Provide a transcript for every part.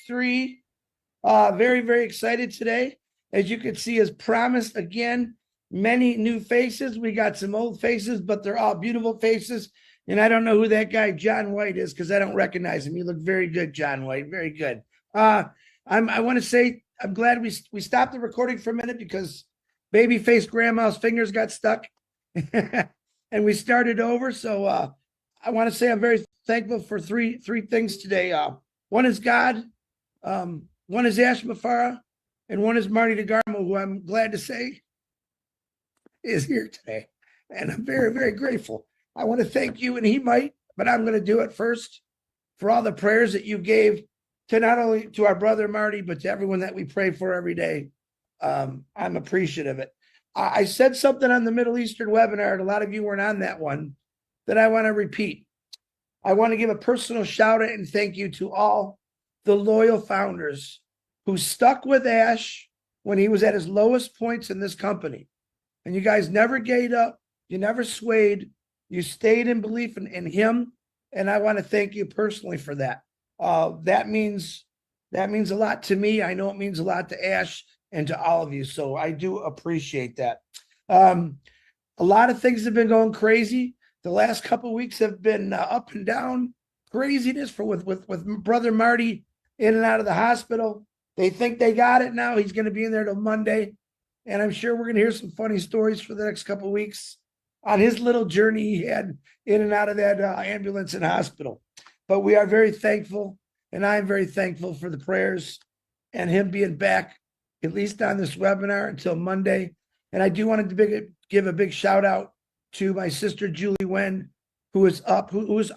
3. Very, very excited today. As you can see, as promised, again, many new faces. We got some old faces, but they're all beautiful faces. And I don't know who that guy John White is because I don't recognize him. You look very good, John White. Very good. I want to say I'm glad we stopped the recording for a minute because babyface grandma's fingers got stuck, and we started over. So I want to say I'm very thankful for three things today. One is God, one is Ash Muferah, and one is Marty DeGarmo, who I'm glad to say is here today. And I'm very, very grateful. I want to thank you, and he might, but I'm going to do it first for all the prayers that you gave to not only to our brother Marty, but to everyone that we pray for every day. I'm appreciative of it. I said something on the Middle Eastern webinar, and a lot of you weren't on that one, that I want to repeat. I want to give a personal shout out and thank you to all the loyal founders who stuck with Ash when he was at his lowest points in this company. And you guys never gave up. You never swayed. You stayed in belief in him. And I want to thank you personally for that. That means a lot to me. I know it means a lot to Ash and to all of you. So I do appreciate that. A lot of things have been going crazy. The last couple of weeks have been up and down craziness with brother Marty in and out of the hospital. They think they got it now. He's going to be in there till Monday. And I'm sure we're going to hear some funny stories for the next couple of weeks on his little journey he had in and out of that ambulance and hospital. But we are very thankful, and I'm very thankful for the prayers and him being back, at least on this webinar until Monday. And I do want to give a big shout out to my sister, Julie Wen, who has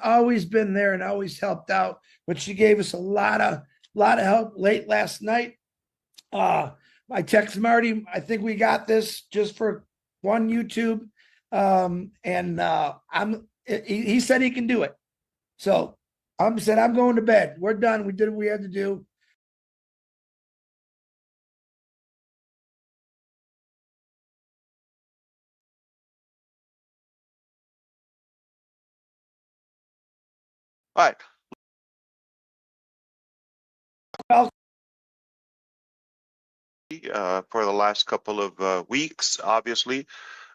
always been there and always helped out, but she gave us a lot of help late last night. I text Marty, I think we got this just for one YouTube. He said he can do it. So I'm going to bed. We're done. We did what we had to do. All right. Well, for the last couple of weeks, obviously,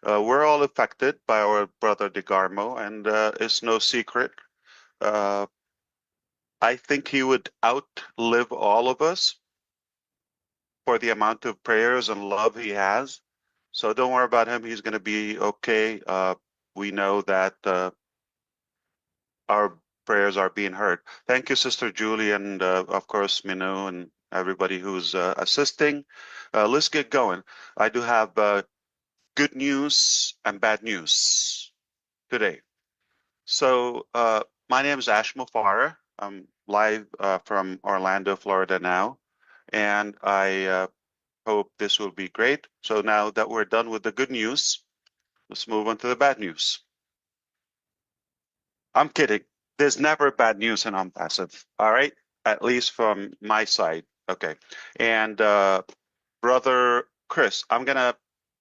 we're all affected by our brother DeGarmo, and it's no secret. I think he would outlive all of us for the amount of prayers and love he has. So don't worry about him. He's going to be okay. We know that our prayers are being heard. Thank you, Sister Julie, and of course, Minu and everybody who's assisting. Let's get going. I do have good news and bad news today. So my name is Ash Muferah. I'm live from Orlando, Florida now, and I hope this will be great. So now that we're done with the good news, let's move on to the bad news. I'm kidding. There's never bad news in Onpassive, all right? At least from my side. Okay. And Brother Chris, I'm going to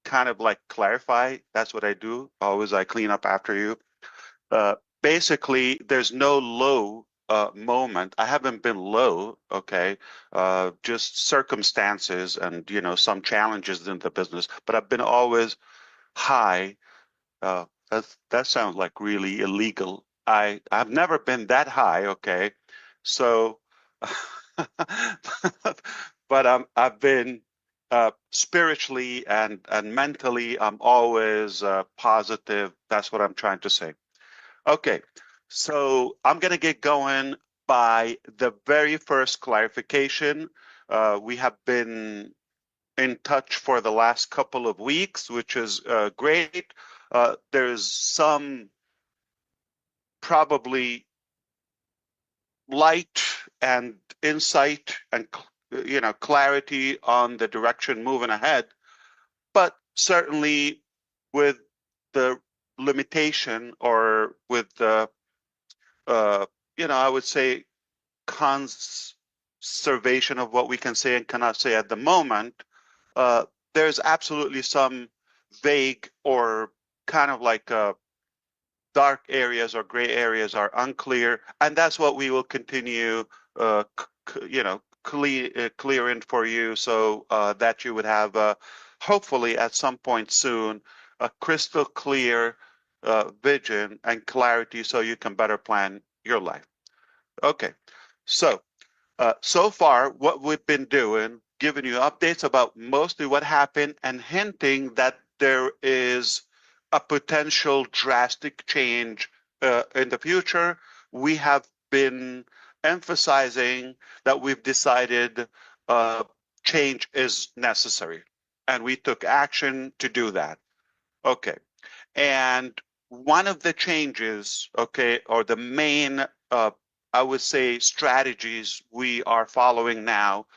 kind of like clarify. That's what I do. Always I clean up after you. Basically, there's no low moment. I haven't been low, okay? Just circumstances and, you know, some challenges in the business, but I've been always high. That sounds like really illegal. I've never been that high, okay? So, but I've been spiritually and mentally, I'm always positive. That's what I'm trying to say. Okay, so I'm gonna get going by the very first clarification. We have been in touch for the last couple of weeks, which is great. There's some probably light and insight and clarity on the direction moving ahead, but certainly with the limitation or with the I would say conservation of what we can say and cannot say at the moment. There's absolutely some vague or kind of like dark areas or gray areas are unclear, and that's what we will continue, clearing for you so that you would have, hopefully at some point soon, a crystal clear vision and clarity so you can better plan your life. Okay, so far, what we've been doing, giving you updates about mostly what happened and hinting that there is a potential drastic change in the future. We have been emphasizing that we've decided change is necessary, and we took action to do that. Okay. And one of the changes, okay, or the main, I would say, strategies we are following now,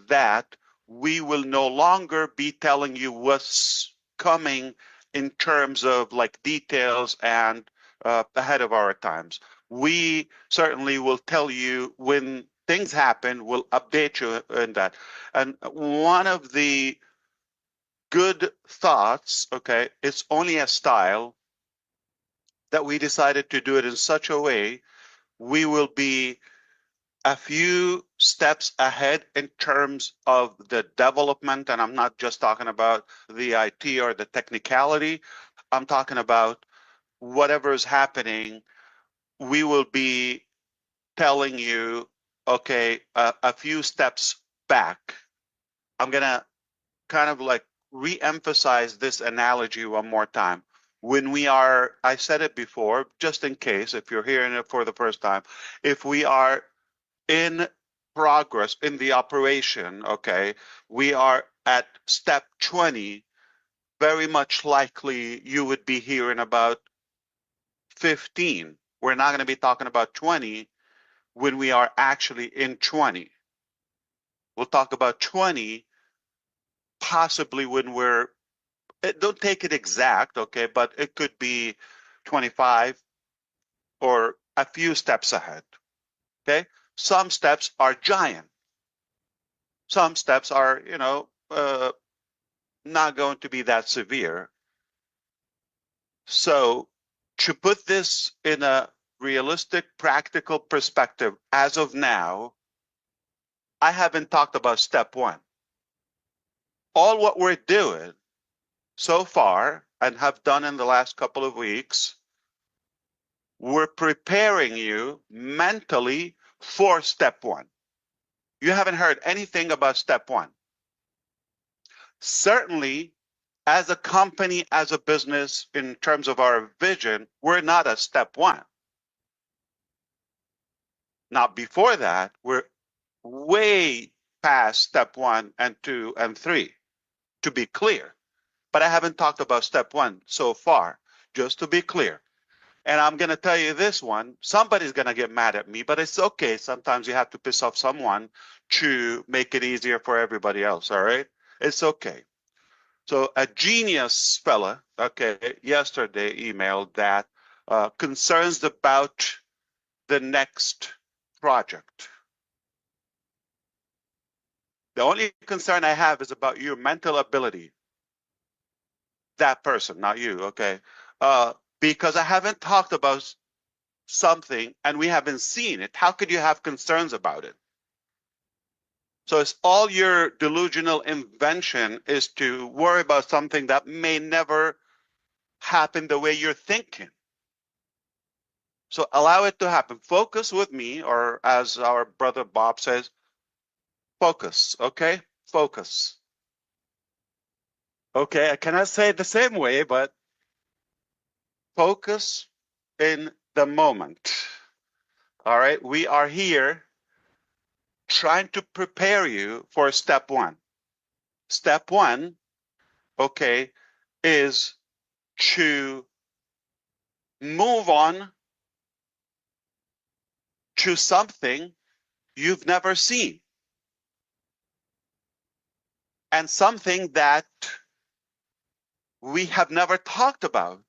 that we will no longer be telling you what's coming in terms of like details and ahead of our times. We certainly will tell you when things happen, we'll update you in that. And one of the good thoughts, okay, it's only a style that we decided to do it in such a way we will be a few steps ahead in terms of the development. And I'm not just talking about the IT or the technicality. I'm talking about whatever is happening. We will be telling you, okay, a few steps back. I'm going to kind of like re-emphasize this analogy one more time. When we are, I said it before, just in case, if you're hearing it for the first time, if we are in progress in the operation, okay, we are at step 20, very much likely you would be hearing about 15. We're not going to be talking about 20 when we are actually in 20. We'll talk about 20 possibly when we're, don't take it exact, okay, but it could be 25 or a few steps ahead, okay? Some steps are giant. Some steps are, not going to be that severe. So to put this in a realistic, practical perspective, as of now, I haven't talked about step one. All what we're doing so far and have done in the last couple of weeks, we're preparing you mentally for step one. You haven't heard anything about step one. Certainly, as a company, as a business, in terms of our vision, we're not at step one. Now, before that, we're way past step one and two and three, to be clear. But I haven't talked about step one so far, just to be clear. And I'm going to tell you this one, somebody's going to get mad at me, but it's okay. Sometimes you have to piss off someone to make it easier for everybody else, all right? It's okay. So a genius fella, okay, yesterday emailed that concerns about the next project. The only concern I have is about your mental ability. That person, not you, okay? Because I haven't talked about something and we haven't seen it. How could you have concerns about it? So it's all your delusional invention is to worry about something that may never happen the way you're thinking. So allow it to happen. Focus with me, or as our brother Bob says, focus, okay? Focus. Okay, I cannot say it the same way, but focus in the moment. All right, we are here trying to prepare you for step one. Step one, okay, is to move on to something you've never seen and something that we have never talked about.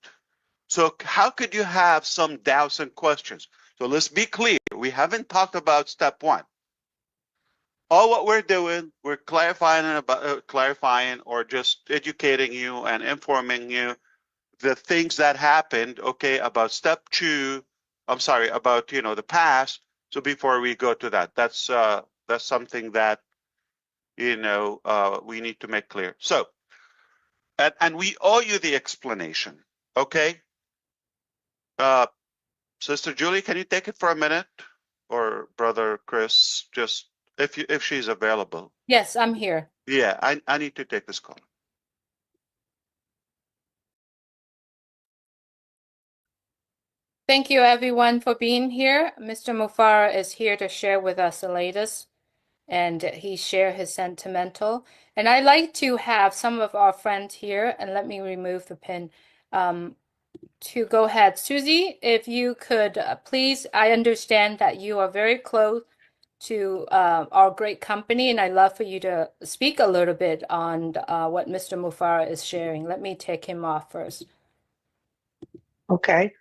So how could you have some doubts and questions? So let's be clear. We haven't talked about step one. All what we're doing, we're clarifying or just educating you and informing you the things that happened, okay, about step two. I'm sorry, about the past. So before we go to that, that's That's something that we need to make clear. So, and we owe you the explanation. Okay, Sister Julie, can you take it for a minute, or Brother Chris, just if she's available? Yes, I'm here. Yeah, I need to take this call. Thank you, everyone, for being here. Mr. Mufarah is here to share with us the latest, and he shared his sentimental. And I'd like to have some of our friends here, and let me remove the pin, to go ahead. Susie, if you could please, I understand that you are very close to our great company, and I'd love for you to speak a little bit on what Mr. Mufarah is sharing. Let me take him off first. Okay.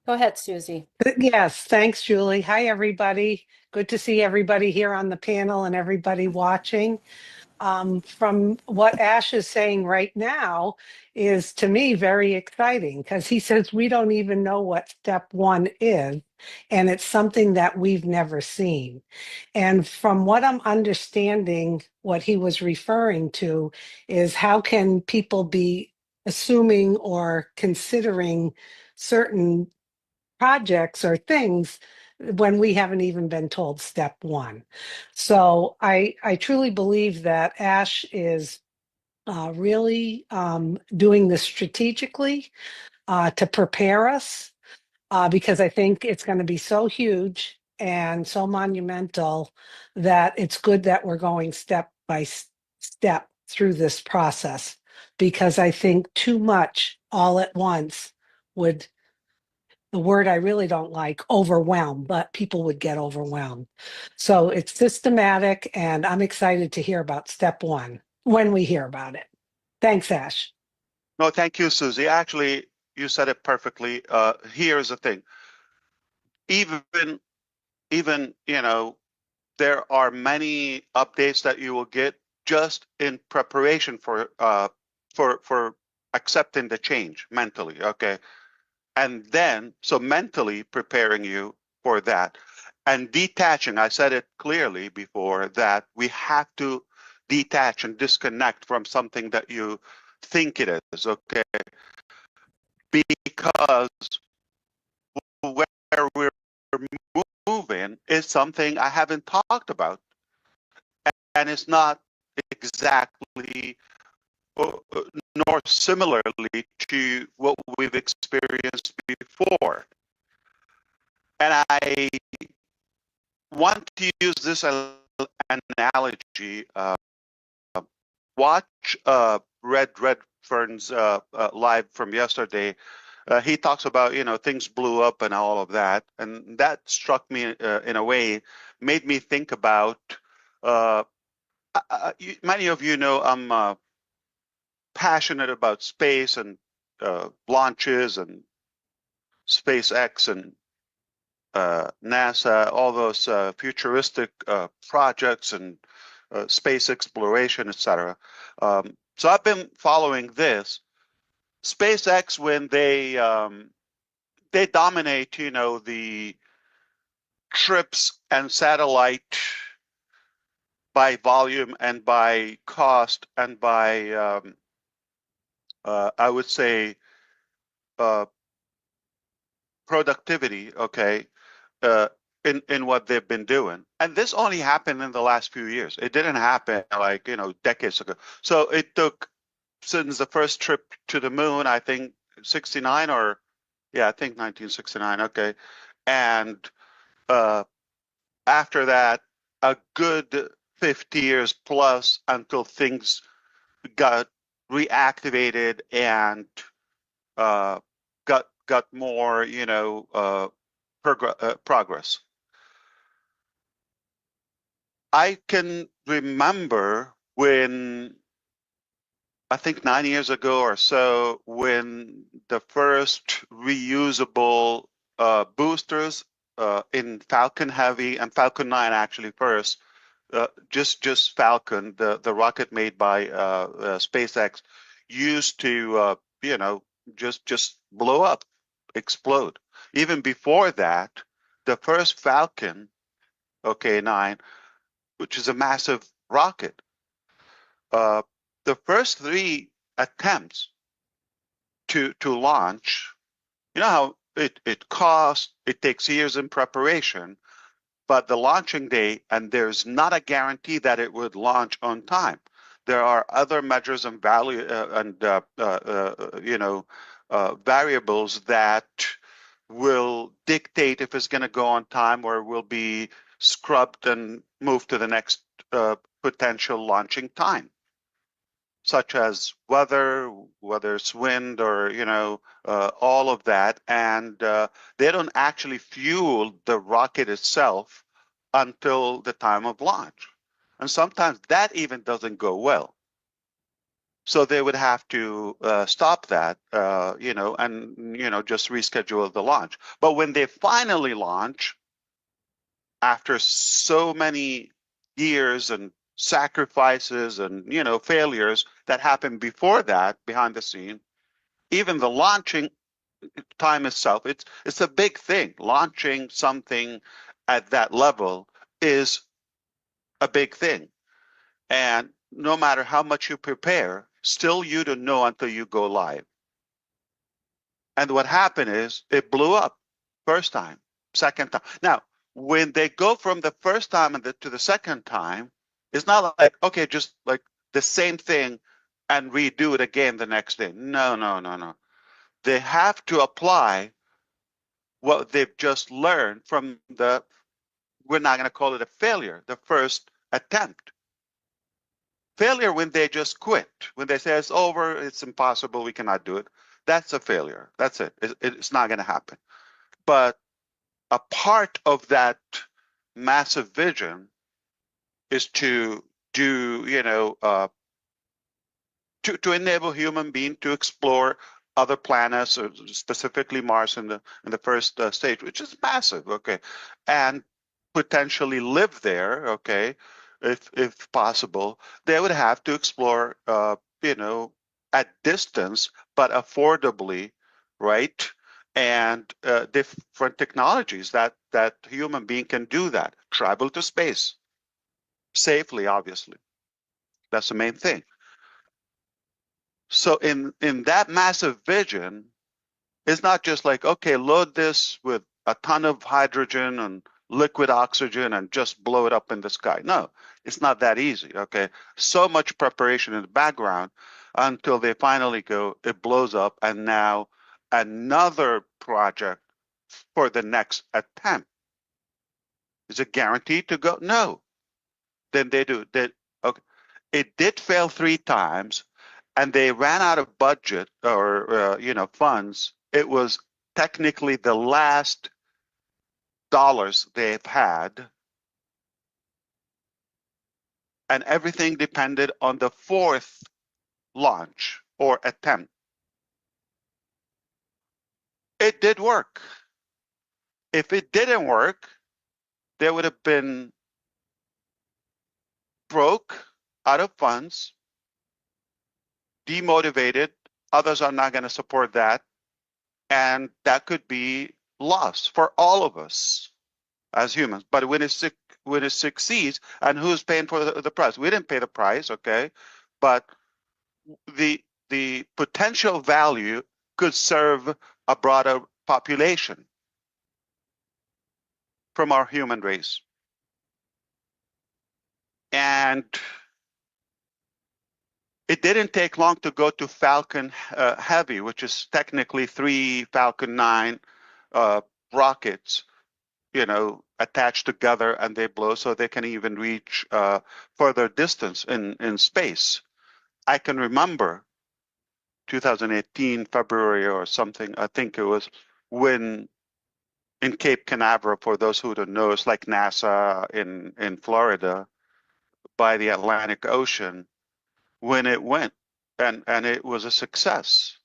Go ahead, Susie. Yes, thanks, Julie. Hi, everybody. Good to see everybody here on the panel and everybody watching. From what Ash is saying right now is, to me, very exciting, because he says we don't even know what step one is, and it's something that we've never seen. And from what I'm understanding, what he was referring to is, how can people be assuming or considering certain projects or things when we haven't even been told step one. So I truly believe that Ash is really doing this strategically to prepare us, because I think it's going to be so huge and so monumental that it's good that we're going step by step through this process, because I think too much all at once would, the word I really don't like, overwhelm, but people would get overwhelmed. So it's systematic, and I'm excited to hear about step one when we hear about it. Thanks, Ash. No, thank you, Susie. Actually, you said it perfectly. Here's the thing. Even there are many updates that you will get just in preparation for accepting the change mentally. Okay, and then so mentally preparing you for that and detaching. I said it clearly before that we have to detach and disconnect from something that you think it is. Okay, because where we're moving is something I haven't talked about, and it's not exactly nor similarly to what we've experienced before. And I want to use this analogy. Watch Red Redfern's live from yesterday. He talks about, things blew up and all of that, and that struck me in a way, made me think about. Many of you know I'm passionate about space and launches and SpaceX and NASA, all those futuristic projects and space exploration, etc. So I've been following this. SpaceX, when they dominate, the trips and satellite by volume and by cost and by I would say productivity. Okay, uh, in what they've been doing, and this only happened in the last few years. It didn't happen like decades ago. So it took, since the first trip to the moon, I think 69, or yeah, I think 1969. Okay, and after that, a good 50 years plus until things got reactivated and got more, progress. I can remember when, I think 9 years ago or so, when the first reusable boosters in Falcon Heavy and Falcon 9 actually first, just Falcon, the rocket made by SpaceX, used to just blow up, explode. Even before that, the first Falcon okay, 9, which is a massive rocket. The first 3 attempts to launch, you know how it costs, it takes years in preparation, but the launching day, and there's not a guarantee that it would launch on time. There are other measures and value variables that will dictate if it's going to go on time or will be scrubbed and moved to the next potential launching time, such as weather, whether it's wind or, all of that. And they don't actually fuel the rocket itself until the time of launch. And sometimes that even doesn't go well. So they would have to stop that, and just reschedule the launch. But when they finally launch, after so many years and sacrifices and failures that happened before that behind the scene, even the launching time itself, it's a big thing. Launching something at that level is a big thing. And no matter how much you prepare, still you don't know until you go live. And what happened is it blew up first time, second time. Now, when they go from the first time to the second time, it's not like, okay, just like the same thing and redo it again the next day. No, no, no, no. They have to apply what they've just learned from we're not going to call it a failure, the first attempt. Failure when they just quit, when they say it's over, it's impossible, we cannot do it. That's a failure. That's it. It's not going to happen. But a part of that massive vision is to do, to enable human being to explore other planets, or specifically Mars in the first stage, which is massive, okay, and potentially live there, okay, if possible. They would have to explore, at distance but affordably, right? And different technologies that human being can do that. Travel to space safely, obviously. That's the main thing. So in that massive vision, it's not just like, okay, load this with a ton of hydrogen and liquid oxygen and just blow it up in the sky. No, it's not that easy. Okay, so much preparation in the background until they finally go, it blows up, and now another project for the next attempt. Is it guaranteed to go? No. Then they do. Okay. It did fail 3 times, and they ran out of budget or funds. It was technically the last dollars they've had, and everything depended on the 4th launch or attempt. It did work. If it didn't work, they would have been broke, out of funds, demotivated. Others are not going to support that. And that could be loss for all of us as humans. But when it succeeds, and who's paying for the price? We didn't pay the price, okay? But the potential value could serve a broader population from our human race. And it didn't take long to go to Falcon Heavy, which is technically 3 Falcon 9 rockets, attached together, and they blow, so they can even reach further distance in space. I can remember 2018 February or something, I think it was, when in Cape Canaveral, for those who don't know, it's like NASA in Florida by the Atlantic Ocean, when it went, and it was a success.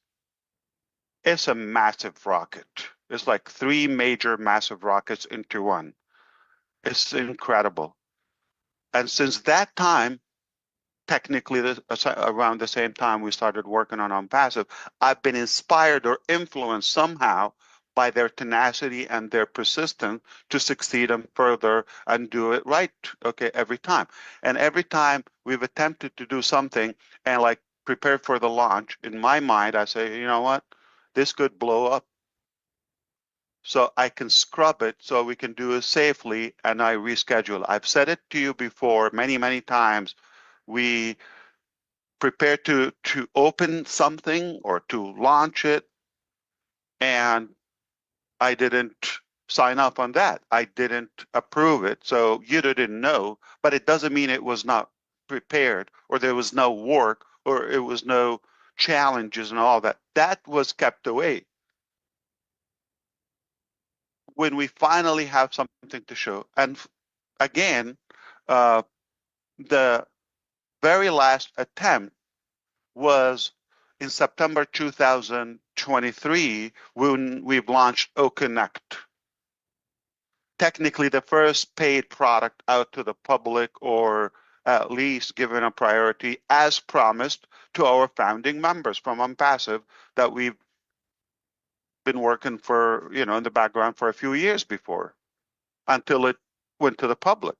It's a massive rocket. It's like 3 major massive rockets into one. It's incredible. And since that time, technically around the same time we started working on Onpassive, I've been inspired or influenced somehow by their tenacity and their persistence to succeed and further and do it right, okay, every time. And every time we've attempted to do something and like prepare for the launch, in my mind, I say, you know what, this could blow up. So I can scrub it so we can do it safely, and I reschedule. I've said it to you before many, many times. We prepare to open something or to launch it, and I didn't sign up on that. I didn't approve it, so you didn't know, but it doesn't mean it was not prepared or there was no work or it was no challenges and all that. That was kept away. When we finally have something to show, and again, the very last attempt was in September 2023 when we've launched OConnect. Technically the first paid product out to the public, or at least given a priority as promised to our founding members from Onpassive that we've been working for, in the background for a few years before until it went to the public.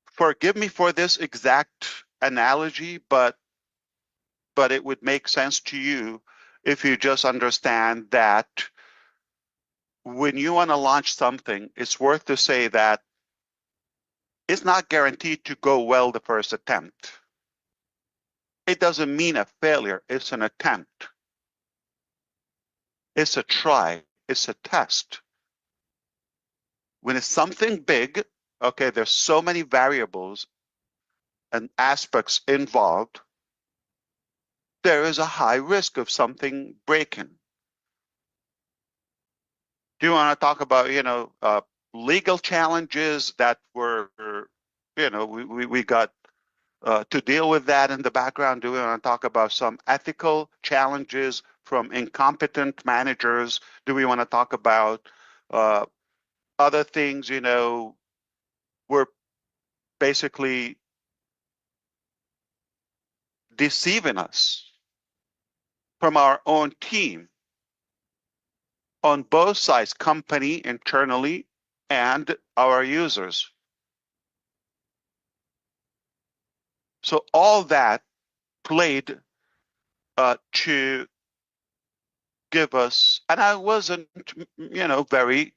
Forgive me for this exact analogy, but it would make sense to you if you just understand that when you want to launch something, it's worth to say that it's not guaranteed to go well the first attempt. It doesn't mean a failure. It's an attempt. It's a try. It's a test. When it's something big, okay, there's so many variables and aspects involved, there is a high risk of something breaking. Do you want to talk about, legal challenges that were, we got to deal with that in the background? Do we want to talk about some ethical challenges from incompetent managers? Do we want to talk about other things, we're basically deceiving us from our own team on both sides, company internally and our users. So all that played to give us, and I wasn't, very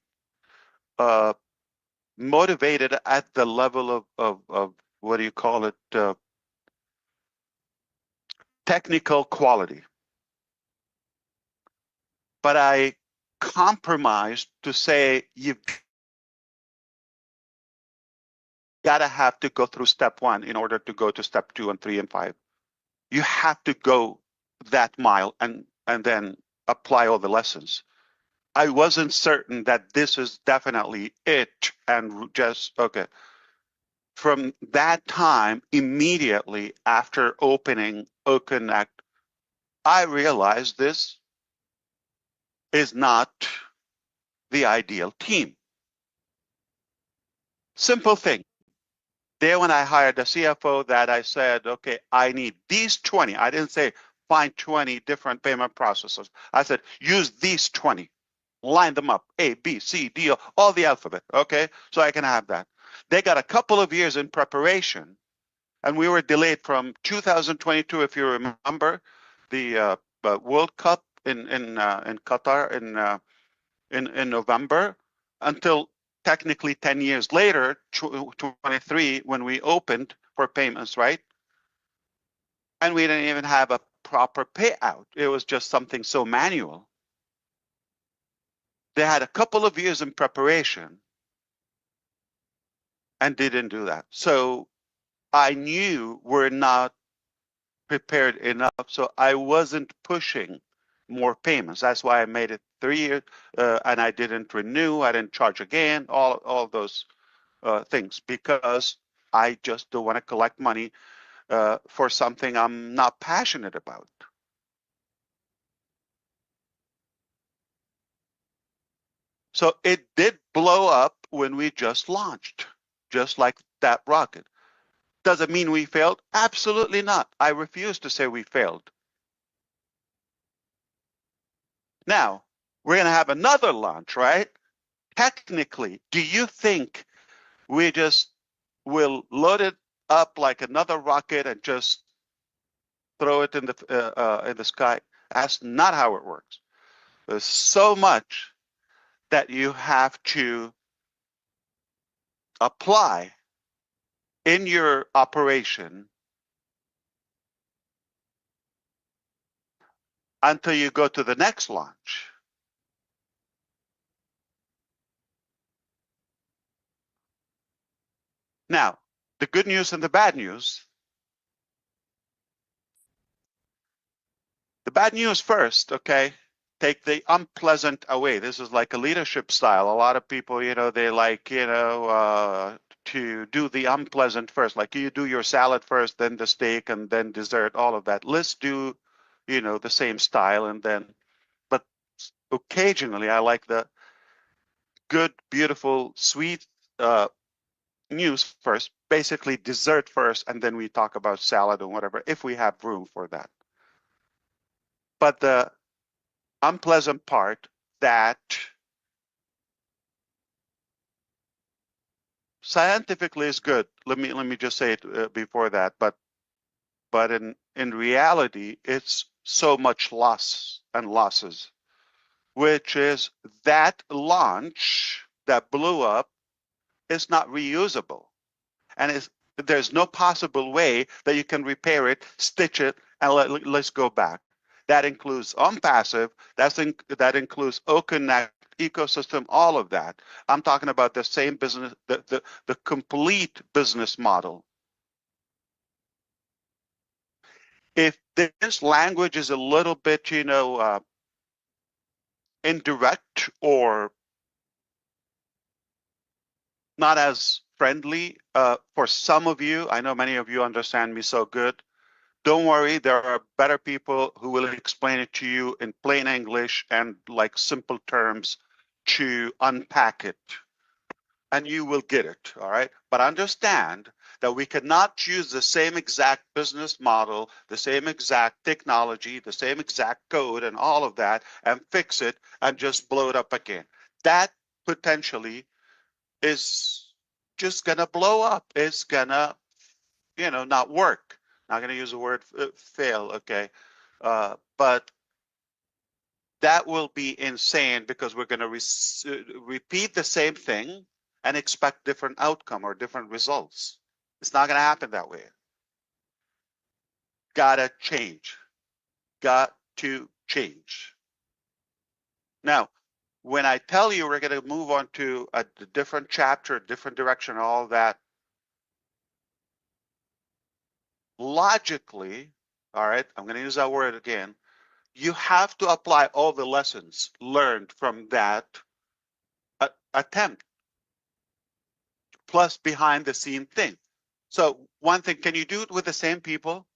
motivated at the level of what do you call it, technical quality. But I compromised to say you've got to have to go through step one in order to go to step 2 and 3 and 5. You have to go that mile and then apply all the lessons. I wasn't certain that this is definitely it, and just, okay. From that time, immediately after opening OConnect, I realized this is not the ideal team. Simple thing. There, when I hired a CFO, that I said, okay, I need these 20. I didn't say find 20 different payment processors. I said, use these 20, line them up, A, B, C, D, all the alphabet, okay? So I can have that. They got a couple of years in preparation, and we were delayed from 2022, if you remember, the World Cup in Qatar in November, until technically 10 years later, 23, when we opened for payments, right? And we didn't even have a proper payout. It was just something so manual. They had a couple of years in preparation and didn't do that. So I knew we're not prepared enough. So I wasn't pushing more payments. That's why I made it 3 years, and I didn't renew. I didn't charge again. All those things, because I just don't want to collect money for something I'm not passionate about. So it did blow up when we just launched, just like that rocket. Does it mean we failed? Absolutely not. I refuse to say we failed. Now, we're going to have another launch, right? Technically, do you think we just will load it up like another rocket and just throw it in the sky? That's not how it works. There's so much that you have to apply in your operation until you go to the next launch. Now, the good news and the bad news. The bad news first, okay? Take the unpleasant away. This is like a leadership style. A lot of people, they like, to do the unpleasant first. Like you do your salad first, then the steak, and then dessert, all of that. Let's do, the same style. And then, but occasionally I like the good, beautiful, sweet news first, basically dessert first, and then we talk about salad and whatever, if we have room for that. But the unpleasant part that scientifically is good. Let me just say it before that. But in reality, it's so much loss and losses, which is that launch that blew up is not reusable, and there's no possible way that you can repair it, stitch it, and let's go back. That includes Onpassive, that includes OConnect, ecosystem, all of that. I'm talking about the same business, the complete business model. If this language is a little bit, indirect or not as friendly for some of you, I know many of you understand me so good. Don't worry, there are better people who will explain it to you in plain English and like simple terms to unpack it. And you will get it, all right? But understand that we cannot use the same exact business model, the same exact technology, the same exact code and all of that and fix it and just blow it up again. That potentially is just gonna blow up. It's gonna, not work. Not gonna use the word fail, okay? But that will be insane because we're gonna repeat the same thing and expect different outcome or different results. It's not gonna happen that way. Gotta change. Got to change. Now, when I tell you we're gonna move on to a different chapter, different direction, all that, logically, all right, I'm going to use that word again, you have to apply all the lessons learned from that attempt, plus behind the scene thing. So one thing, can you do it with the same people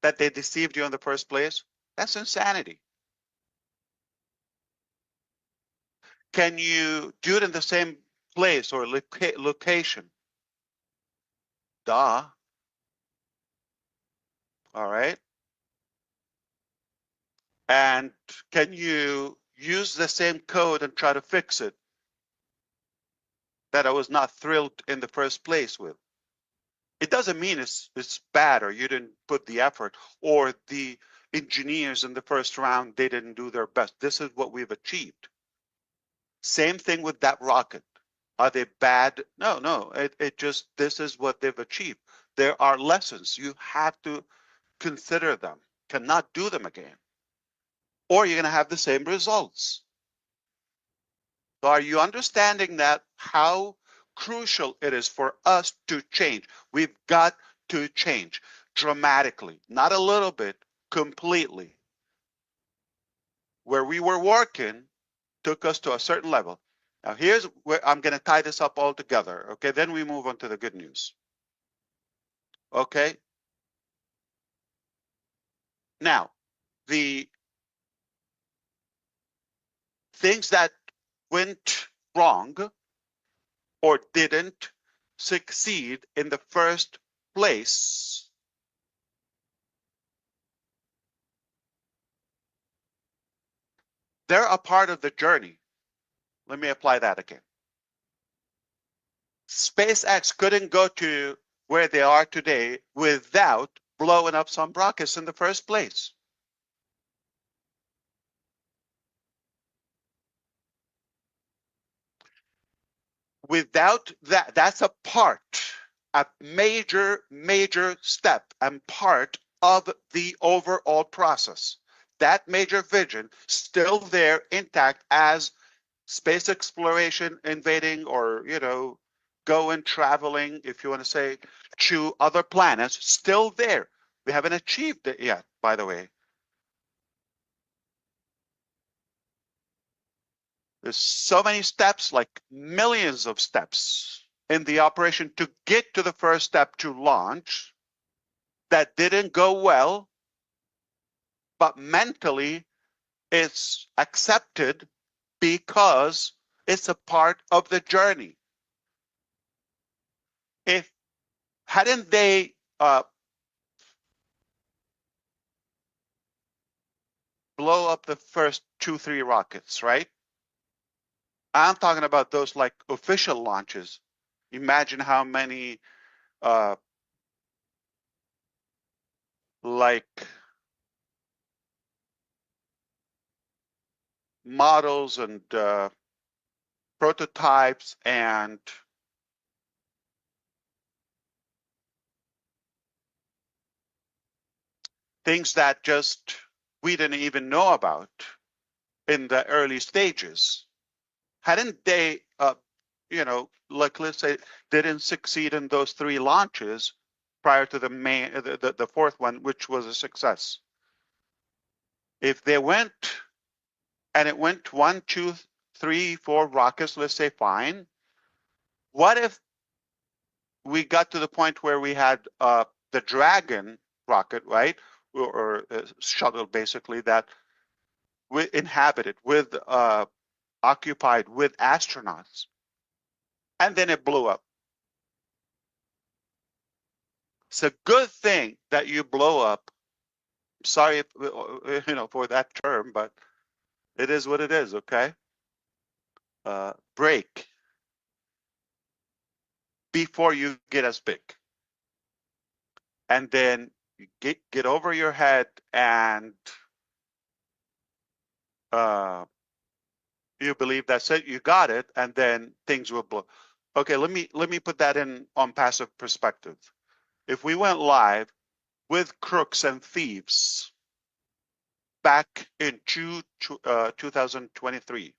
that they deceived you in the first place? That's insanity. Can you do it in the same place or location? Duh. All right. And can you use the same code and try to fix it that I was not thrilled in the first place with? It doesn't mean it's bad or you didn't put the effort or the engineers in the first round, they didn't do their best. This is what we've achieved. Same thing with that rocket. Are they bad? No, it just, this is what they've achieved. There are lessons. You have to consider them, cannot do them again. Or you're gonna have the same results. So are you understanding that how crucial it is for us to change? We've got to change dramatically, not a little bit, completely. Where we were working took us to a certain level. Now here's where I'm going to tie this up all together. Okay, then we move on to the good news. Okay. Now, the things that went wrong or didn't succeed in the first place They're a part of the journey. Let me apply that again. SpaceX couldn't go to where they are today without blowing up some rockets in the first place. Without that, that's a major step and part of the overall process. That major vision still there intact as space exploration, invading, or going traveling, if you want to say, to other planets, still there. We haven't achieved it yet, by the way. There's so many steps, like millions of steps in the operation to get to the first step to launch that didn't go well, but mentally it's accepted because it's a part of the journey. If hadn't they blow up the first 2-3 rockets, right? I'm talking about those like official launches. Imagine how many like models and prototypes and things that just we didn't even know about in the early stages. Hadn't they, like let's say, didn't succeed in those 3 launches prior to the fourth one, which was a success. If they went and it went 1, 2, 3, 4 rockets, let's say, fine. What if we got to the point where we had the Dragon rocket, right, or shuttle, basically, that we inhabited with occupied with astronauts, and then it blew up. It's a good thing that you blow up. Sorry, for that term, but it is what it is. Okay, break before you get as big, and then you get over your head and you believe that's it, you got it, and then things will blow. Okay, let me put that in Onpassive perspective. If we went live with crooks and thieves back in 2023,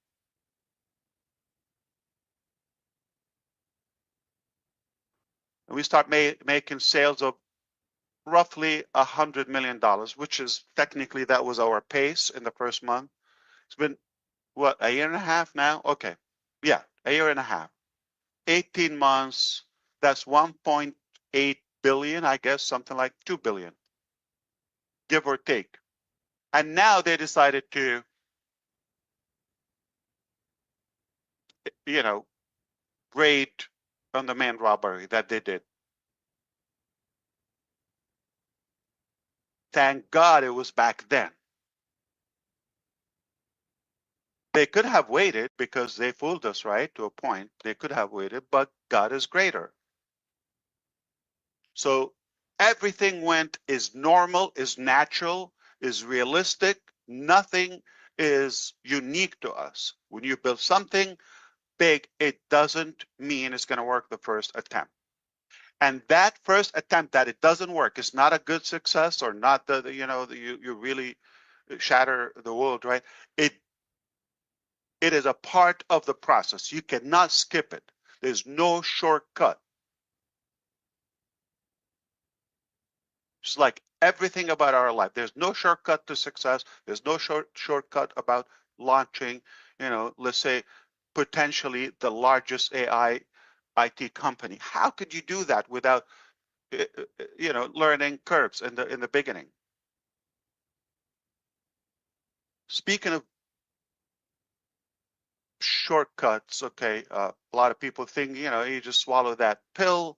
and we start making sales of roughly $100 million, which is technically that was our pace in the first month. It's been what, a year and a half now? Okay, yeah, a year and a half. 18 months, that's 1.8 billion, I guess, something like 2 billion, give or take. And now they decided to, raid on the main robbery that they did. Thank God it was back then. They could have waited because they fooled us, right? To a point, they could have waited, but God is greater. So everything is normal, is natural, is realistic. Nothing is unique to us. When you build something big, it doesn't mean it's going to work the first attempt. And that first attempt that it doesn't work is not a good success, or not you really shatter the world, right? It is a part of the process. You cannot skip it. There's no shortcut. It's like everything about our life. There's no shortcut to success. There's no shortcut about launching, let's say, potentially the largest AI IT company. How could you do that without, learning curves in the beginning? Speaking of shortcuts, okay, a lot of people think, you just swallow that pill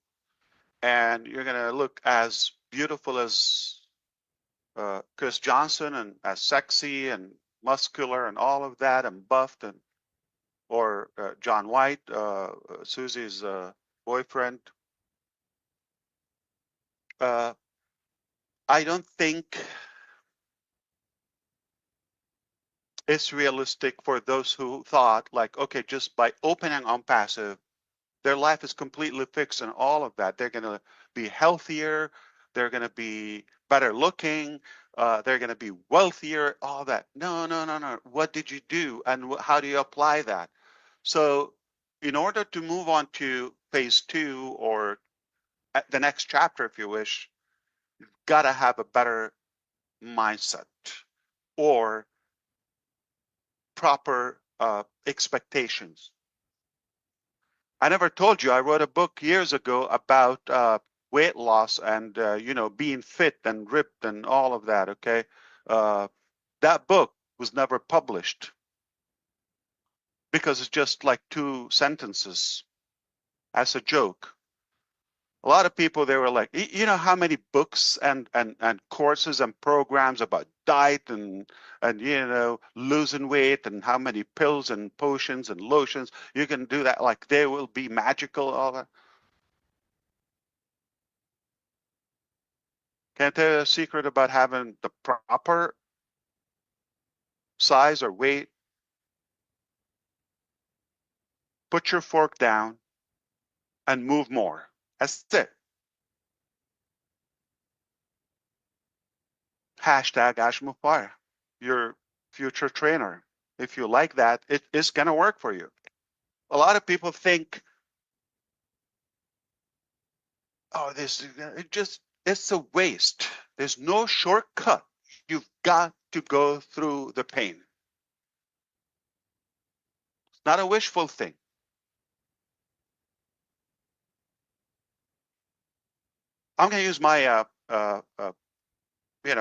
and you're going to look as beautiful as Chris Johnson and as sexy and muscular and all of that and buffed, and or John White, Susie's boyfriend. I don't think it's realistic for those who thought like, okay, just by opening Onpassive, their life is completely fixed and all of that. They're going to be healthier. They're going to be better looking. They're going to be wealthier, all that. No, no, no, no. What did you do? And how do you apply that? So in order to move on to phase 2 or the next chapter, if you wish, you've got to have a better mindset or proper expectations. I never told you, I wrote a book years ago about weight loss and, being fit and ripped and all of that, okay? That book was never published because it's just like 2 sentences as a joke. A lot of people, they were like, you know how many books and courses and programs about diet and losing weight, and how many pills and potions and lotions you can do that, like they will be magical, all that. Can I tell you a secret about having the proper size or weight? Put your fork down and move more. That's it. Hashtag Ash Muferah, your future trainer. If you like that, it is going to work for you. A lot of people think, oh, it's a waste. There's no shortcut. You've got to go through the pain. It's not a wishful thing. I'm going to use my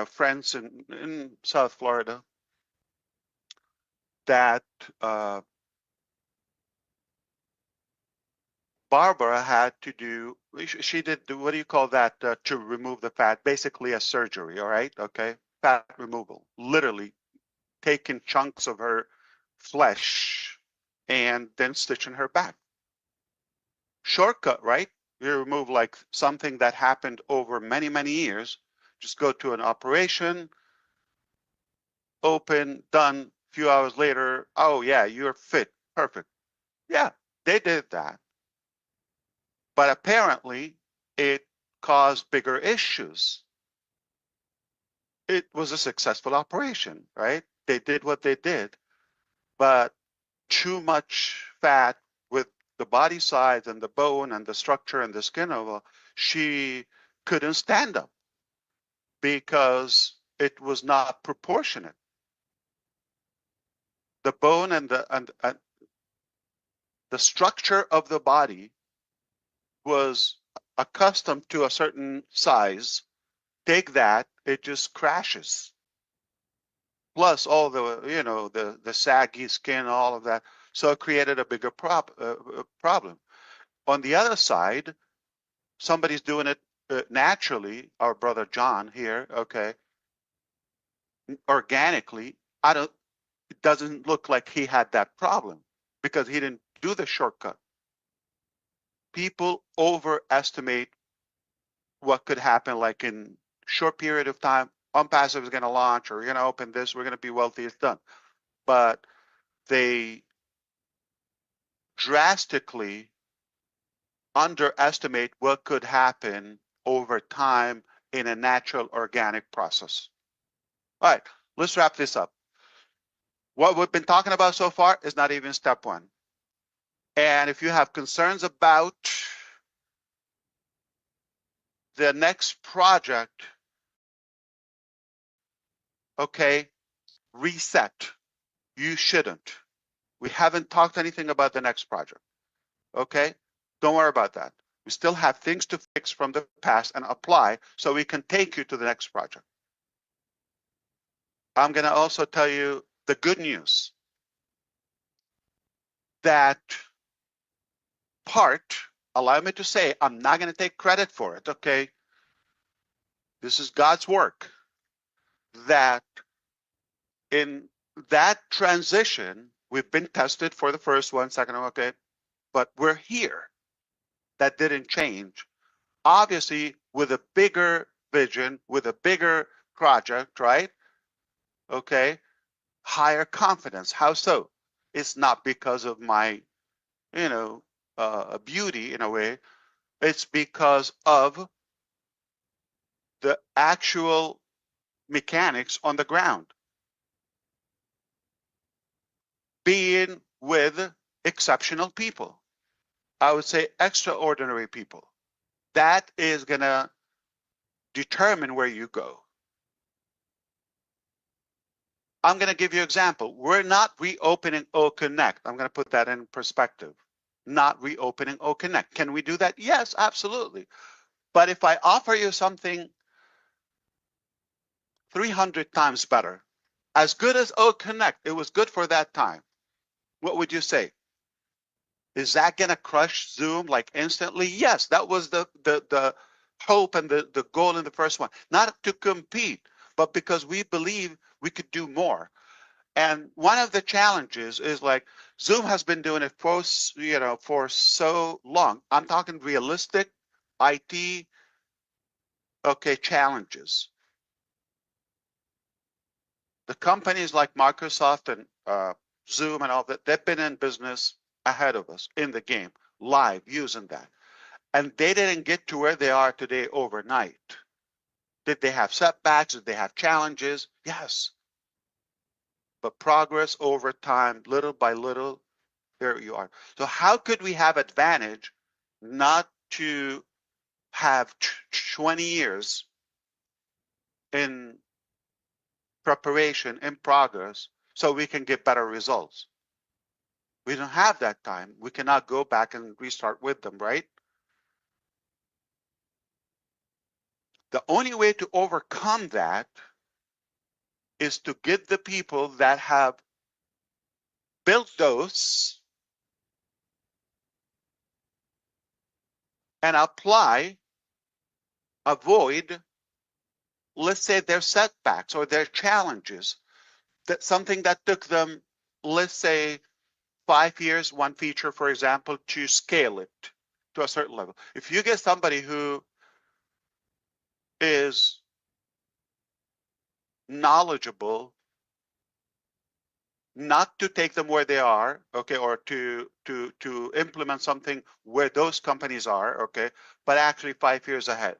friends in South Florida that Barbara had to do. She did, what do you call that, to remove the fat? Basically a surgery, all right? Okay, fat removal. Literally taking chunks of her flesh and then stitching her back. Shortcut, right? You remove like something that happened over many, many years. Just go to an operation, open, done. Few hours later, oh yeah, you're fit, perfect. Yeah, they did that. But apparently it caused bigger issues. It was a successful operation, right? They did what they did, but too much fat with the body size and the bone and the structure and the skin of she couldn't stand up because it was not proportionate. The bone and the structure of the body was accustomed to a certain size. Take that, it just crashes. Plus all the saggy skin, all of that. So it created a bigger problem. On the other side, somebody's doing it naturally, our brother John here, okay, organically. It doesn't look like he had that problem because he didn't do the shortcut. People overestimate what could happen, like in short period of time. Onpassive is going to launch, or we're going to open this, we're going to be wealthy, it's done. But they drastically underestimate what could happen over time in a natural organic process. All right, let's wrap this up. What we've been talking about so far is not even step 1. And if you have concerns about the next project, okay, reset. You shouldn't. We haven't talked anything about the next project, okay? Don't worry about that. We still have things to fix from the past and apply so we can take you to the next project. I'm going to also tell you the good news that part, allow me to say, I'm not going to take credit for it, okay? This is God's work, that in that transition, we've been tested for the first one, second one, okay, but we're here. That didn't change. Obviously, with a bigger vision, with a bigger project, right? Okay, higher confidence. How so? It's not because of my, you know, beauty in a way. It's because of the actual mechanics on the ground. Being with exceptional people. I would say extraordinary people. That is going to determine where you go. I'm going to give you an example. We're not reopening O Connect. I'm going to put that in perspective. Not reopening O Connect. Can we do that? Yes, absolutely. But if I offer you something 300 times better, as good as O Connect, it was good for that time, what would you say? Is that going to crush Zoom like instantly? Yes, that was the hope and the goal in the first one. Not to compete, but because we believe we could do more. And one of the challenges is like Zoom has been doing it for, for so long. I'm talking realistic IT, okay, challenges. The companies like Microsoft and Zoom and all that, they've been in business ahead of us in the game, live using that. And they didn't get to where they are today overnight. Did they have setbacks? Did they have challenges? Yes. But progress over time, little by little, there you are. So how could we have advantage not to have 20 years in preparation, in progress, so we can get better results? We don't have that time. We cannot go back and restart with them, right? The only way to overcome that is to get the people that have built those and avoid, let's say, their setbacks or their challenges. That something that took them, let's say, 5 years, one feature, for example, to scale it to a certain level. If you get somebody who is knowledgeable, not to take them where they are, okay, or to implement something where those companies are, okay, but actually 5 years ahead,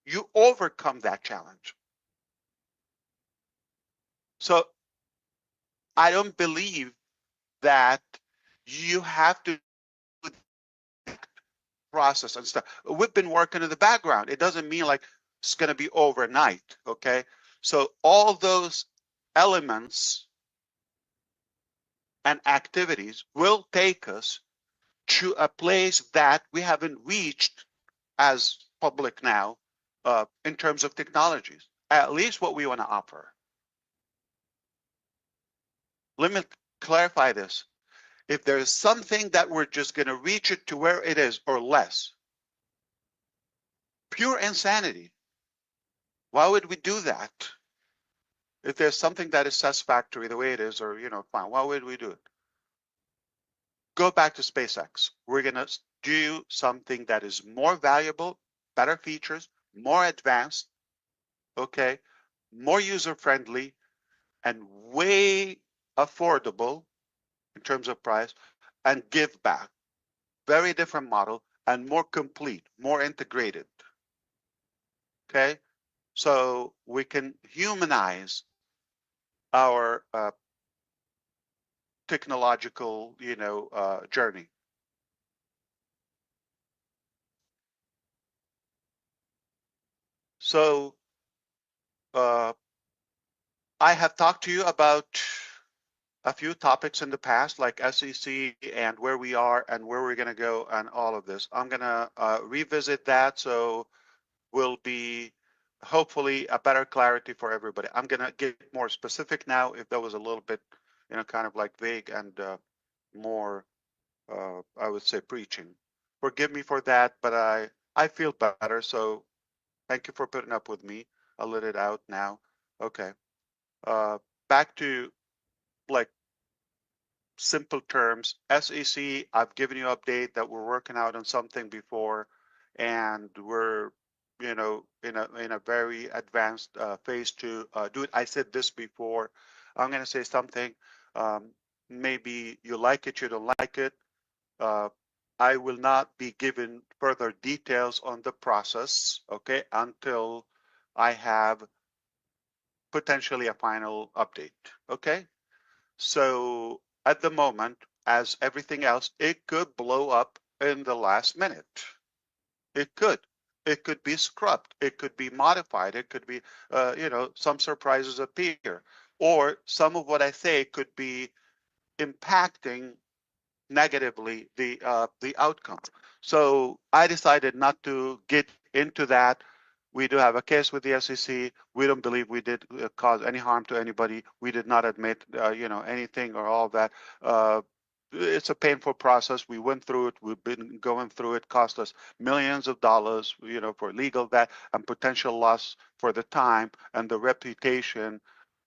you overcome that challenge. So I don't believe that you have to process and stuff. We've been working in the background. It doesn't mean like it's going to be overnight. Okay. So all those elements and activities will take us to a place that we haven't reached as public now in terms of technologies, at least what we want to offer. Let me clarify this. If there's something that we're just going to reach it to where it is or less, pure insanity. Why would we do that? If there's something that is satisfactory the way it is, or fine, why would we do it? Go back to SpaceX. We're gonna do something that is more valuable, better features, more advanced, okay, more user-friendly, and way affordable in terms of price, and give back. Very different model and more complete, more integrated. Okay, so we can humanize our technological, journey. So I have talked to you about a few topics in the past, like SEC and where we are and where we're going to go and all of this. I'm going to revisit that, so will be hopefully a better clarity for everybody. I'm going to get more specific now if that was a little bit, kind of like vague and more, I would say, preaching. Forgive me for that, but I feel better. So thank you for putting up with me. I'll let it out now. Okay. Back to like simple terms. SEC, I've given you an update that we're working out on something before, and we're, you know, in a very advanced phase to do it. I said this before. I'm going to say something. Um, Maybe you like it, you don't like it. Uh, I will not be given further details on the process, okay, until I have potentially a final update, okay? So at the moment, as everything else, it could blow up in the last minute. It could. It could be scrubbed. It could be modified. It could be, you know, some surprises appear. Or some of what I say could be impacting negatively the outcome. So I decided not to get into that. We do have a case with the SEC. We don't believe we did cause any harm to anybody. We did not admit, you know, anything or all of that. It's a painful process. We went through it. We've been going through it. Cost us millions of dollars, you know, for legal that and potential loss for the time and the reputation.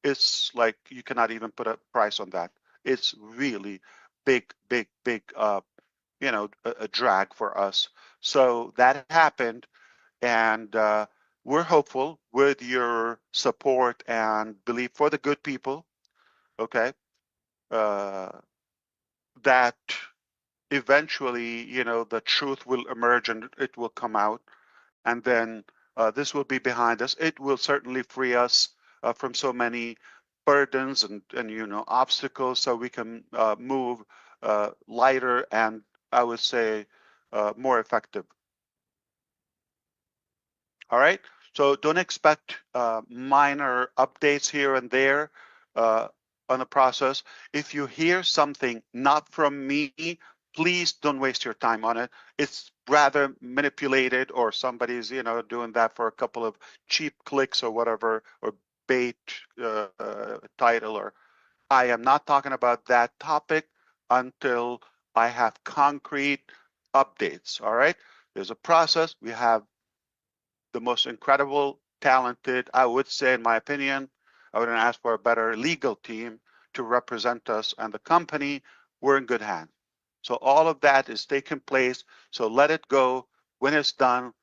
It's like you cannot even put a price on that. It's really big, you know, a drag for us. So that happened, and we're hopeful with your support and belief for the good people, okay, uh, that eventually, you know, the truth will emerge and it will come out, and then this will be behind us. It will certainly free us from so many burdens and you know obstacles, so we can move lighter and I would say more effective. All right. So don't expect minor updates here and there uh, on the process. If you hear something not from me, please don't waste your time on it. It's rather manipulated, or somebody's, you know, doing that for a couple of cheap clicks or whatever, or bait title. Or I am not talking about that topic until I have concrete updates. All right. There's a process. We have the most incredible, talented, I would say, in my opinion, I wouldn't ask for a better legal team to represent us and the company. We're in good hands. So all of that is taking place. So let it go when it's done,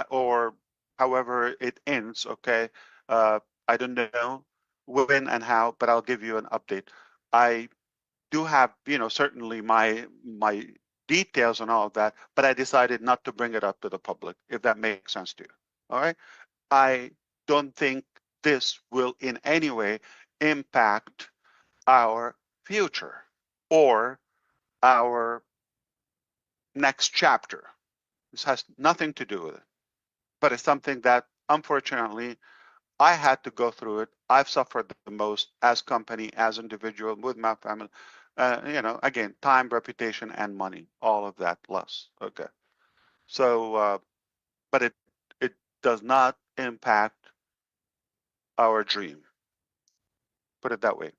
or however it ends. Okay, I don't know when and how, but I'll give you an update. I do have, you know, certainly my details and all of that, but I decided not to bring it up to the public, if that makes sense to you. All right. I don't think this will in any way impact our future or our next chapter. This has nothing to do with it, but it's something that unfortunately I had to go through it. I've suffered the most as company, as individual, with my family. You know, again, time, reputation, and money, all of that loss. Okay. So, but it does not impact our dream. Put it that way.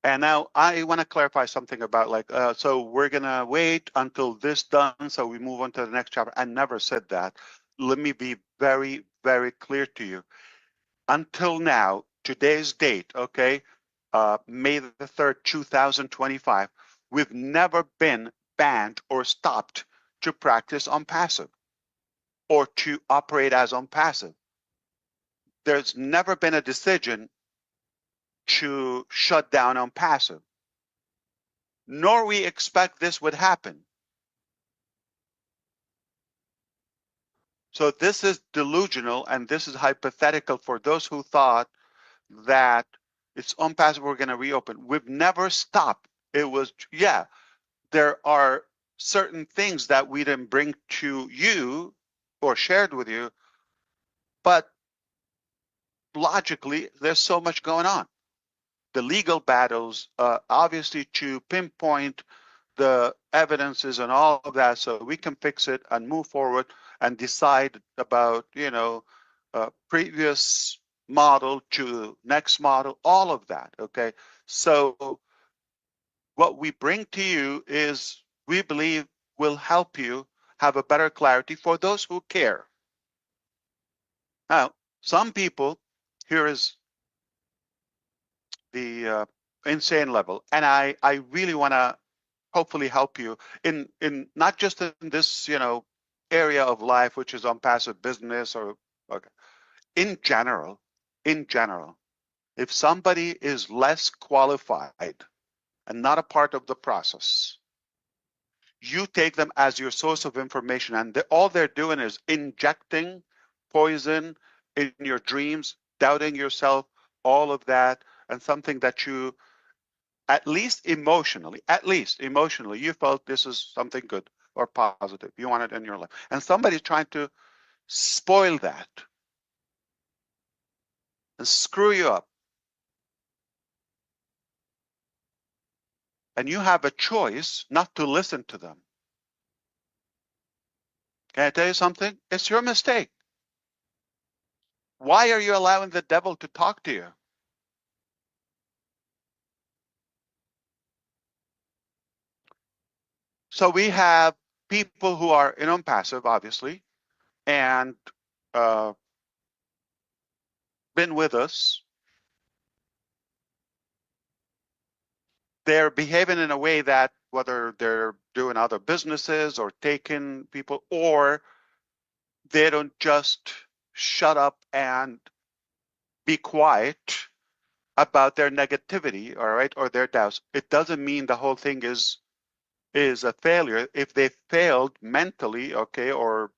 And now I want to clarify something about like, so we're going to wait until this done, so we move on to the next chapter. I never said that. Let me be very, very clear to you. Until now, today's date, okay, May the 3rd, 2025, we've never been banned or stopped to practice Onpassive or to operate as Onpassive. There's never been a decision to shut down Onpassive, nor we expect this would happen. So this is delusional and this is hypothetical for those who thought that it's Onpassive, we're going to reopen. We've never stopped. It was, yeah, there are certain things that we didn't bring to you or shared with you, but logically, there's so much going on. The legal battles, obviously to pinpoint the evidences and all of that so we can fix it and move forward and decide about, you know, previous model to next model, all of that, okay? So what we bring to you is we believe will help you have a better clarity for those who care. Now, some people, here is the insane level, and I really want to hopefully help you in not just in this area of life, which is Onpassive business or okay. In general, if somebody is less qualified and not a part of the process, you take them as your source of information, and all they're doing is injecting poison in your dreams, doubting yourself, all of that, and something that you, at least emotionally, you felt this is something good or positive. You want it in your life. And somebody's trying to spoil that and screw you up. And you have a choice not to listen to them. Can I tell you something? It's your mistake. Why are you allowing the devil to talk to you? So we have people who are in Onpassive, obviously, and been with us. They're behaving in a way that whether they're doing other businesses or taking people, or they don't just shut up and be quiet about their negativity, all right, or their doubts. It doesn't mean the whole thing is a failure. If they failed mentally, okay, or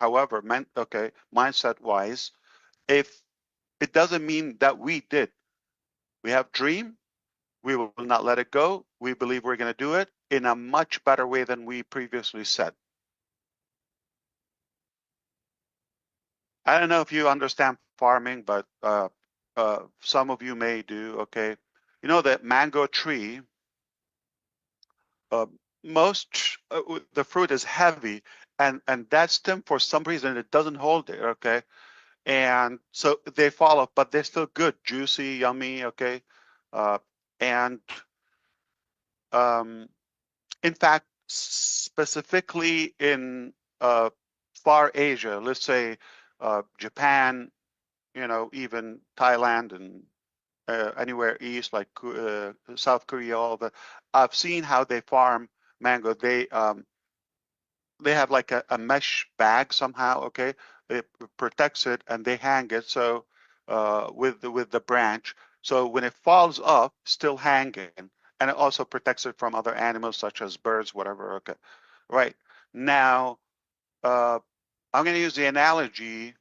however, mindset wise, if it doesn't mean that we did. We have dream. We will not let it go. We believe we're going to do it in a much better way than we previously said. I don't know if you understand farming, but some of you may do. Okay, you know that mango tree. Uh, the fruit is heavy, and that stem for some reason it doesn't hold it. Okay, and so they fall off, but they're still good, juicy, yummy. Okay, uh, and in fact, specifically in far Asia, let's say Japan, even Thailand and anywhere east, like South Korea, all the, I've seen how they farm mango. They have like a mesh bag somehow, okay? It protects it and they hang it so with the branch. So when it falls off, still hanging, and it also protects it from other animals such as birds, whatever. Okay, right. Now I'm going to use the analogy.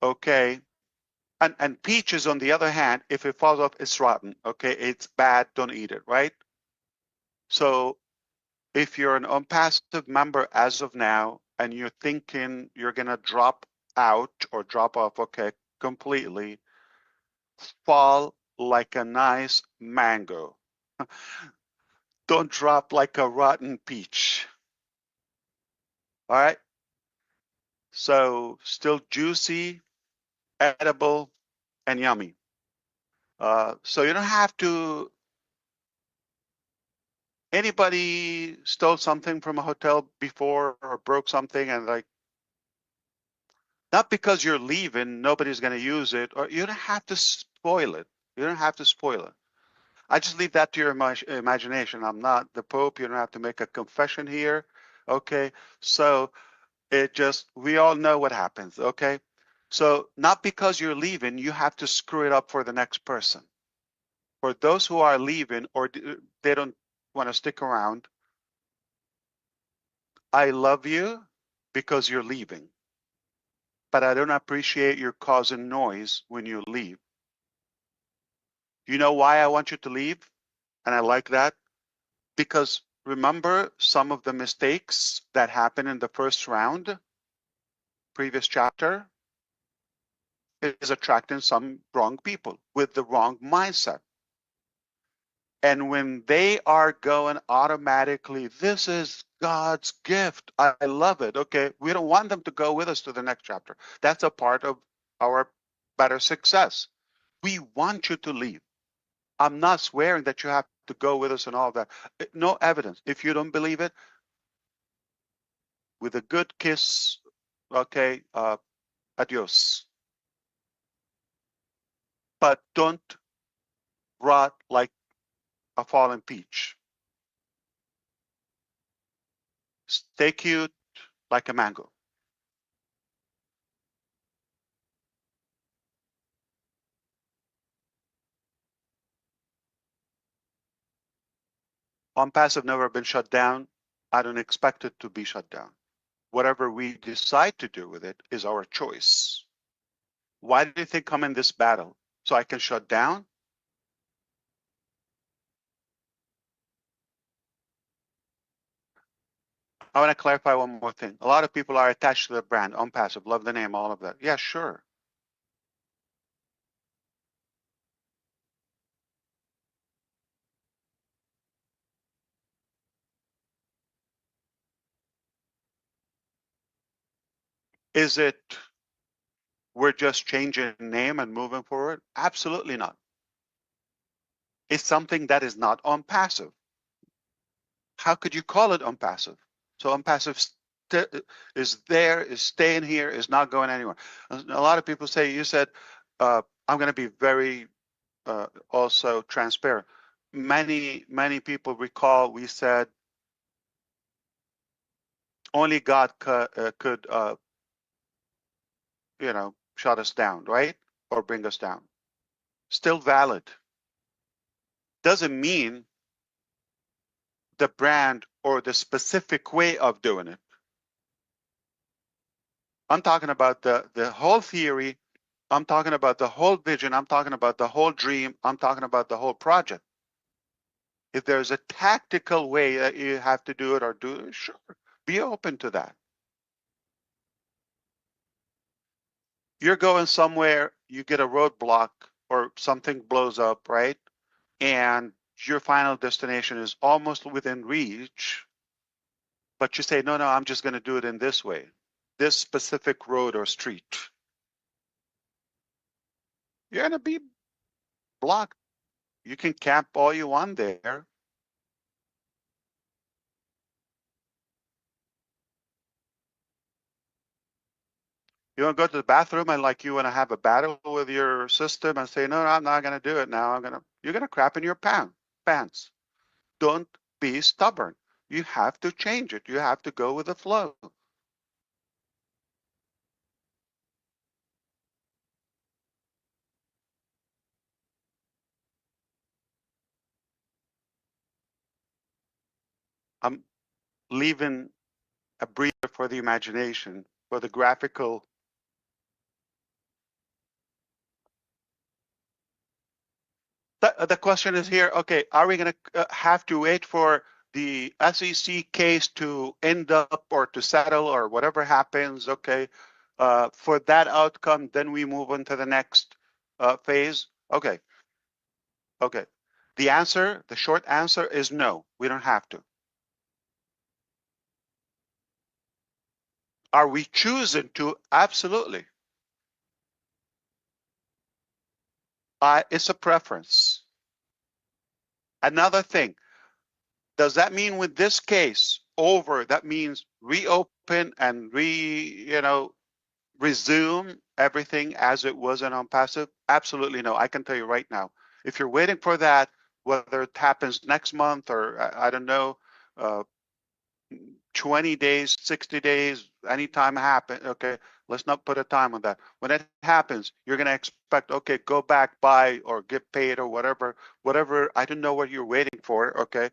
Okay, and peaches on the other hand, if it falls off, it's rotten. Okay, it's bad. Don't eat it. Right. So if you're an Onpassive member as of now and you're thinking you're going to drop out or drop off, okay, completely, fall like a nice mango. Don't drop like a rotten peach. All right. So still juicy, edible, and yummy. So you don't have to. Anybody stole something from a hotel before or broke something and like, not because you're leaving, nobody's going to use it, or you don't have to spoil it. You don't have to spoil it. I just leave that to your imagination. I'm not the Pope. You don't have to make a confession here. Okay. So we all know what happens. Okay. So not because you're leaving, you have to screw it up for the next person. For those who are leaving or they don't want to stick around, I love you because you're leaving, but I don't appreciate your causing noise when you leave. You know why I want you to leave? And I like that because remember some of the mistakes that happened in the first round, previous chapter, is attracting some wrong people with the wrong mindset. And when they are going automatically, this is God's gift. I love it. Okay. We don't want them to go with us to the next chapter. That's a part of our better success. We want you to leave. I'm not swearing that you have to go with us and all that. No evidence. If you don't believe it, with a good kiss. Okay, adios. But don't rot like a fallen peach. Stay cute like a mango. Onpassive never been shut down. I don't expect it to be shut down. Whatever we decide to do with it is our choice. Why do you think I'm in this battle? So I can shut down? I want to clarify one more thing. A lot of people are attached to the brand, Onpassive, love the name, all of that. Yeah, sure. Is it we're just changing name and moving forward? Absolutely not. It's something that is not Onpassive. How could you call it Onpassive? So Onpassive is there, is staying here, is not going anywhere. A lot of people say, you said, I'm going to be very also transparent. Many people recall we said only God could shut us down, right? Or bring us down. Still valid. Doesn't mean the brand or the specific way of doing it. I'm talking about the whole theory. I'm talking about the whole vision. I'm talking about the whole dream. I'm talking about the whole project. If there's a tactical way that you have to do it or do it, sure, be open to that. You're going somewhere, you get a roadblock or something blows up, right? And your final destination is almost within reach, but you say, no, I'm just going to do it in this way, this specific road or street. You're going to be blocked. You can camp all you want there. You want to go to the bathroom and like you want to have a battle with your system and say, no, I'm not going to do it now. You're going to crap in your pants. Don't be stubborn. You have to change it. You have to go with the flow. I'm leaving a breather for the imagination, for the graphical. The question is here, okay, are we going to have to wait for the SEC case to end up or to settle or whatever happens, okay, for that outcome, then we move on to the next phase? Okay. The short answer is no, we don't have to. Are we choosing to? Absolutely. It's a preference. Another thing, does that mean with this case over, that means reopen and resume everything as it was in Onpassive? Absolutely no. I can tell you right now. If you're waiting for that, whether it happens next month or I don't know, 20 days, 60 days, anytime happen. Okay, let's not put a time on that. When it happens, you're going to expect, okay, go back, buy or get paid or whatever. I don't know what you're waiting for. Okay,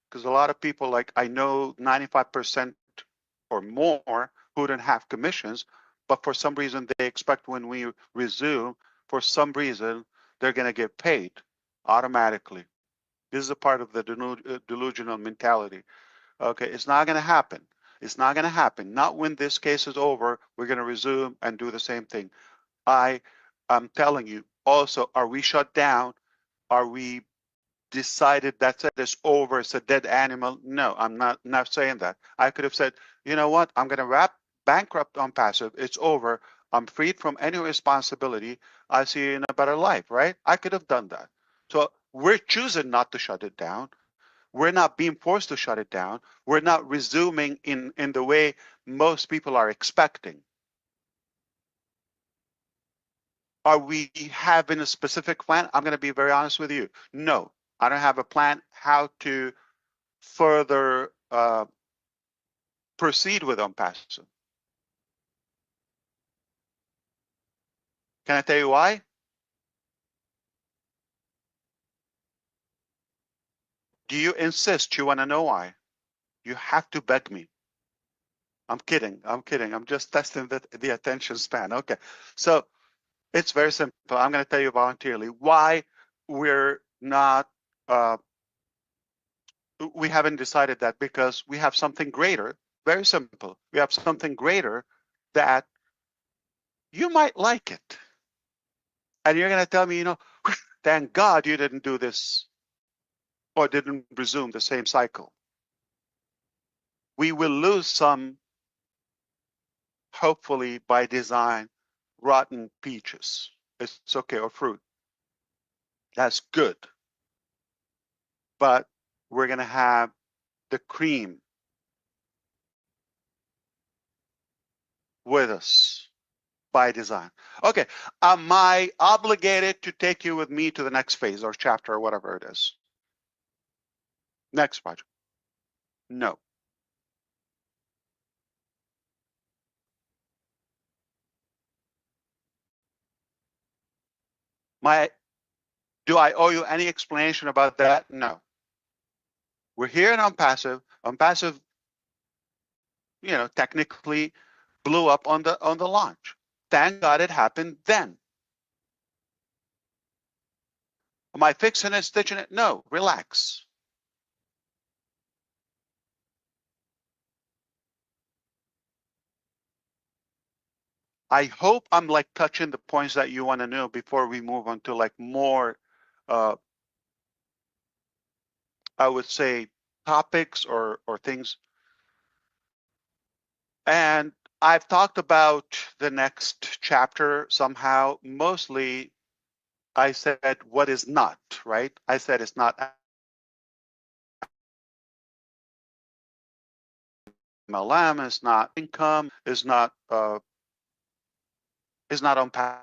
because a lot of people, like I know 95% or more who don't have commissions, but for some reason they expect when we resume, for some reason they're going to get paid automatically. This is a part of the delusional mentality. Okay, it's not going to happen. It's not going to happen. Not when this case is over. We're going to resume and do the same thing. I'm telling you. Also, are we shut down? Are we decided that's it, it's over, it's a dead animal? No, I'm not saying that. I could have said, you know what, I'm going to bankrupt Onpassive. It's over. I'm freed from any responsibility. I see you in a better life, right? I could have done that. So we're choosing not to shut it down. We're not being forced to shut it down. We're not resuming in the way most people are expecting. Are we having a specific plan? I'm going to be very honest with you. No, I don't have a plan how to further proceed with Onpassive. Can I tell you why? Do you insist you want to know why? You have to beg me. I'm kidding. I'm kidding. I'm just testing the attention span. Okay. So it's very simple. I'm going to tell you voluntarily why we're not, we haven't decided that, because we have something greater. Very simple. We have something greater that you might like it. And you're going to tell me, thank God you didn't do this or didn't resume the same cycle. We will lose some, hopefully by design, rotten peaches. It's okay, or fruit. That's good. But we're going to have the cream with us by design. Okay, am I obligated to take you with me to the next phase or chapter or whatever it is? Next project? No. Do I owe you any explanation about that? No. We're here in Onpassive. Onpassive, technically blew up on the launch. Thank God it happened then. Am I fixing it, stitching it? No, relax. I hope I'm like touching the points that you want to know before we move on to like more, I would say, topics or things. And I've talked about the next chapter somehow. Mostly, I said what is not, right? I said it's not MLM, it's not income, it's not on path.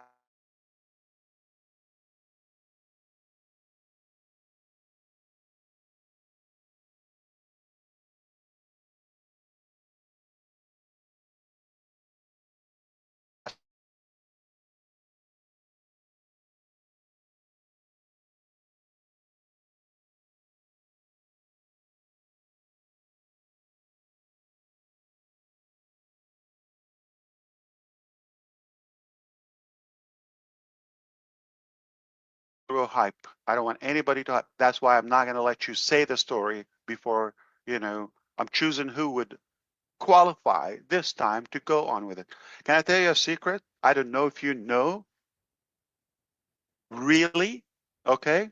Hype. I don't want anybody to. That's why I'm not going to let you say the story before, I'm choosing who would qualify this time to go on with it. Can I tell you a secret? I don't know if you know. Really? Okay.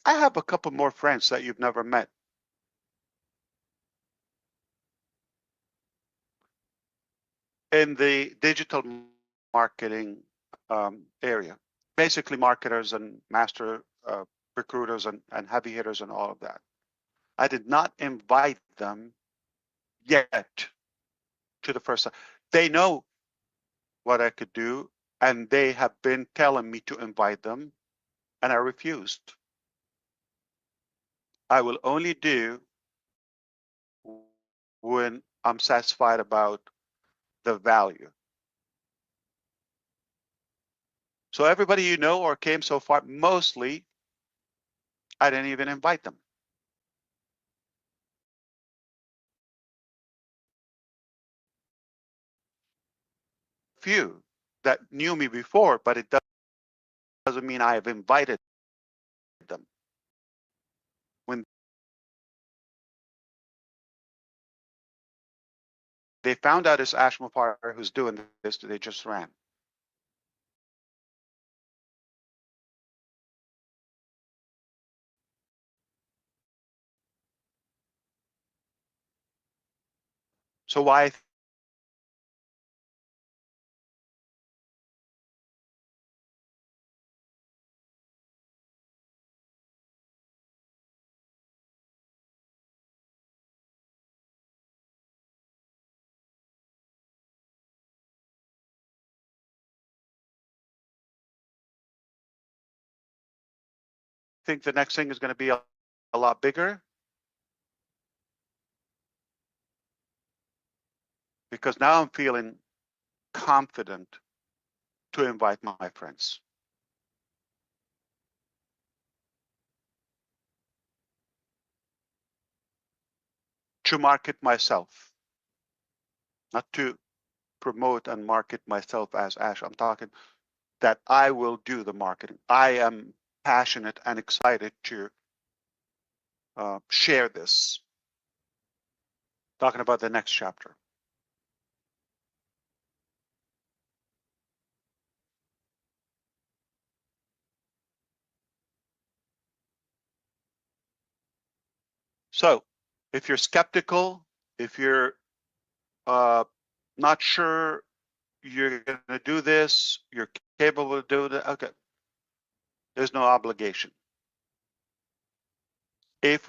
I have a couple more friends that you've never met. In the digital marketing area, basically marketers and master recruiters and heavy hitters and all of that. I did not invite them yet to the first time. They know what I could do, and they have been telling me to invite them, and I refused. I will only do when I'm satisfied about the value. So everybody you know or came so far, mostly, I didn't even invite them. Few that knew me before, but it doesn't mean I have invited them. When they found out it's Ash Muferah who's doing this, they just ran. So why think the next thing is going to be a lot bigger? Because now I'm feeling confident to invite my friends. To market myself, not to promote and market myself as Ash. I'm talking that I will do the marketing. I am passionate and excited to share this. Talking about the next chapter. So if you're skeptical, if you're not sure you're going to do this, you're capable of doing it, okay. There's no obligation. If